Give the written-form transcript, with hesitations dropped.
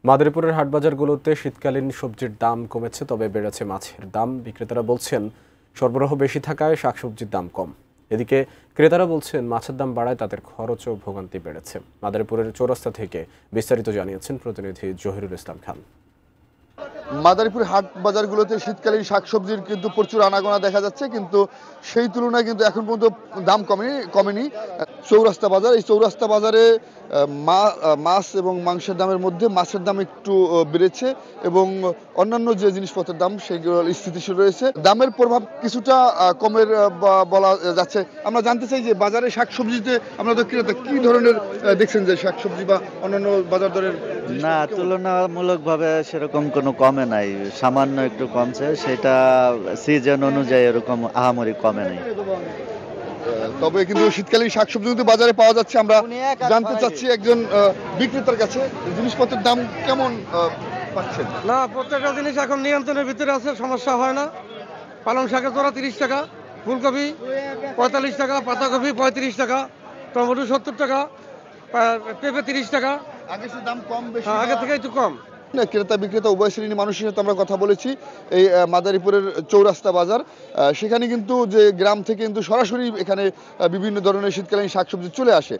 মাদারীপুরের হাটবাজারগুলোতে শীতকালীন সবজির দাম কমেছে, তবে বেড়েছে মাছের দাম। বিক্রেতারা বলছেন সরবরাহ বেশি থাকায় শাকসবজির দাম কম। এদিকে ক্রেতারা বলছেন মাছের দাম বাড়ায় তাদের খরচ ও ভোগান্তি বেড়েছে। মাদারীপুরের চৌরাস্তা থেকে বিস্তারিত জানিয়েছেন প্রতিনিধি জহিরুল ইসলাম খান। মাদারীপুর হাট বাজারগুলোতে শীতকালীন শাকসবজির কিন্তু প্রচুর আনাগোনা দেখা যাচ্ছে, কিন্তু সেই তুলনায় কিন্তু এখন পর্যন্ত দাম কমেনি। চৌরাস্তা বাজার, এই চৌরাস্তা বাজারে মাছ এবং মাংসের দামের মধ্যে মাছের দাম একটু বেড়েছে এবং অন্যান্য যে জিনিসপত্রের দাম সেগুলো স্থিতিশীল রয়েছে। দামের প্রভাব কিছুটা কমের বলা যাচ্ছে। আমরা জানতে চাই যে বাজারে শাকসবজিতে আপনাদের ক্রেতা কি ধরনের দেখছেন, যে শাকসবজি বা অন্যান্য বাজার দরের? না, তুলনামূলকভাবে সেরকম কোনো কমে নাই, সামান্য একটু কমছে, সেটা সিজন অনুযায়ী এরকম আহামরি কমে নাই। তবে কিন্তু শীতকালীন শাকসবজি কিন্তু বাজারে পাওয়া যাচ্ছে। আমরা জানতে চাচ্ছি একজন বিক্রেতার কাছে জিনিসপত্রের দাম কেমন পাচ্ছেন। না, প্রত্যেকটা জিনিস এখন নিয়ন্ত্রণের ভিতরে আছে, সমস্যা হয় না। পালং শাকের তোরা 30 টাকা, ফুলকপি 45 টাকা, পাতাকপি 35 টাকা, টমেটো 70 টাকা, পেঁপে 30 টাকা। আগে সে দাম কম বেশি? আগে থেকে একটু কম। ক্রেতা বিক্রেতা উভয় শ্রেণীর মানুষের সাথে আমরা কথা বলেছি। এই মাদারীপুরের চৌরাস্তা বাজার, সেখানে কিন্তু যে গ্রাম থেকে কিন্তু সরাসরি এখানে বিভিন্ন ধরনের শীতকালীন শাকসবজি চলে আসে।